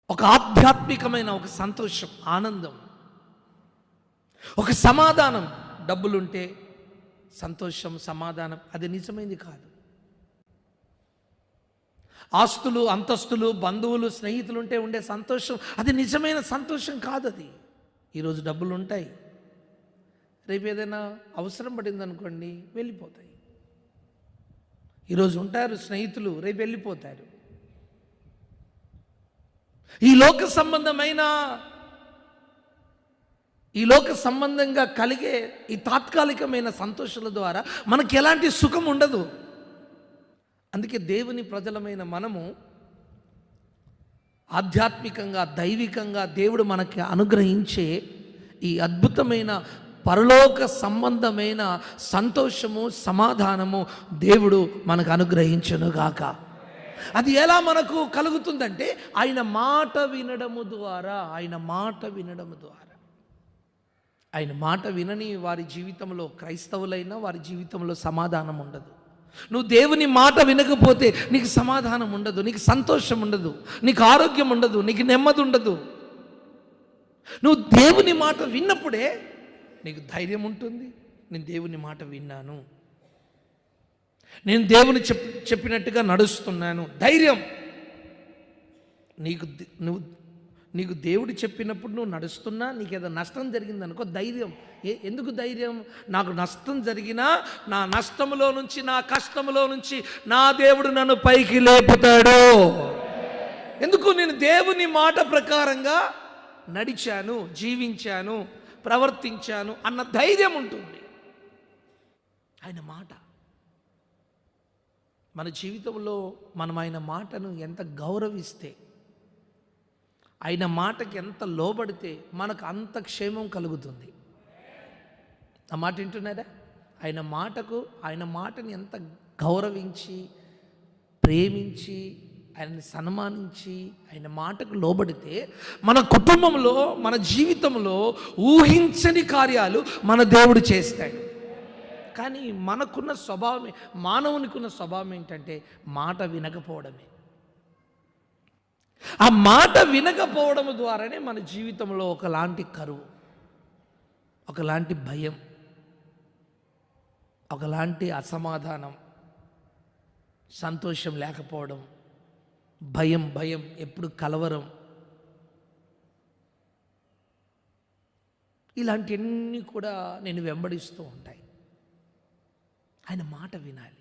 ఒక ఆధ్యాత్మికమైన ఒక సంతోషం, ఆనందం, ఒక సమాధానం. డబ్బులుంటే సంతోషం, సమాధానం అది నిజమైంది కాదు. ఆస్తులు, అంతస్తులు, బంధువులు, స్నేహితులు ఉంటే ఉండే సంతోషం అది నిజమైన సంతోషం కాదు. అది ఈరోజు డబ్బులు ఉంటాయి, రేపు ఏదైనా అవసరం పడింది అనుకోండి వెళ్ళిపోతాయి. ఈరోజు ఉంటారు స్నేహితులు, రేపు వెళ్ళిపోతారు. ఈ లోక సంబంధంగా కలిగే ఈ తాత్కాలికమైన సంతోషాల ద్వారా మనకి ఎలాంటి సుఖం ఉండదు. అందుకే దేవుని ప్రజలమైన మనము ఆధ్యాత్మికంగా, దైవికంగా దేవుడు మనకి అనుగ్రహించే ఈ అద్భుతమైన పరలోక సంబంధమైన సంతోషము, సమాధానము దేవుడు మనకు అనుగ్రహించునుగాక. అది ఎలా మనకు కలుగుతుందంటే ఆయన మాట వినడము ద్వారా. ఆయన మాట వినని వారి జీవితంలో, క్రైస్తవులైనా వారి జీవితంలో సమాధానం ఉండదు. నువ్వు దేవుని మాట వినకపోతే నీకు సమాధానం ఉండదు, నీకు సంతోషం ఉండదు, నీకు ఆరోగ్యం ఉండదు, నీకు నెమ్మది ఉండదు. నువ్వు దేవుని మాట విన్నప్పుడే నీకు ధైర్యం ఉంటుంది. నేను దేవుని మాట విన్నాను, నేను దేవుని చెప్పినట్టుగా నడుస్తున్నాను, ధైర్యం. నీకు దేవుడు చెప్పినప్పుడు నువ్వు నడుస్తున్నా నీకు ఏదో నష్టం జరిగిందనుకో, ధైర్యం. ఎందుకు ధైర్యం? నాకు నష్టం జరిగినా నా నష్టంలో నుంచి, నా కష్టంలో నుంచి నా దేవుడు నన్ను పైకి లేపుతాడు. ఎందుకు? నేను దేవుని మాట ప్రకారంగా నడిచాను, జీవించాను, ప్రవర్తించాను అన్న ధైర్యం ఉంటుంది. ఆయన మాట మన జీవితంలో మనం ఆయన మాటను ఎంత గౌరవిస్తే, ఆయన మాటకి ఎంత లోబడితే మనకు అంత క్షేమం కలుగుతుంది. ఆ మాట వింటున్నారా? ఆయన మాటని ఎంత గౌరవించి, ప్రేమించి, ఆయన్ని సన్మానించి ఆయన మాటకు లోబడితే మన కుటుంబంలో, మన జీవితంలో ఊహించని కార్యాలు మన దేవుడు చేస్తాడు. కానీ మనకున్న స్వభావమే, మానవునికున్న స్వభావం ఏంటంటే మాట వినకపోవడమే. ఆ మాట వినకపోవడం ద్వారానే మన జీవితంలో ఒకలాంటి కరువు, ఒకలాంటి భయం, ఒకలాంటి అసమాధానం, సంతోషం లేకపోవడం, భయం, ఎప్పుడు కలవరం, ఇలాంటివన్నీ కూడా నేను వెంబడిస్తూ ఉంటాయి. ఆయన మాట వినాలి.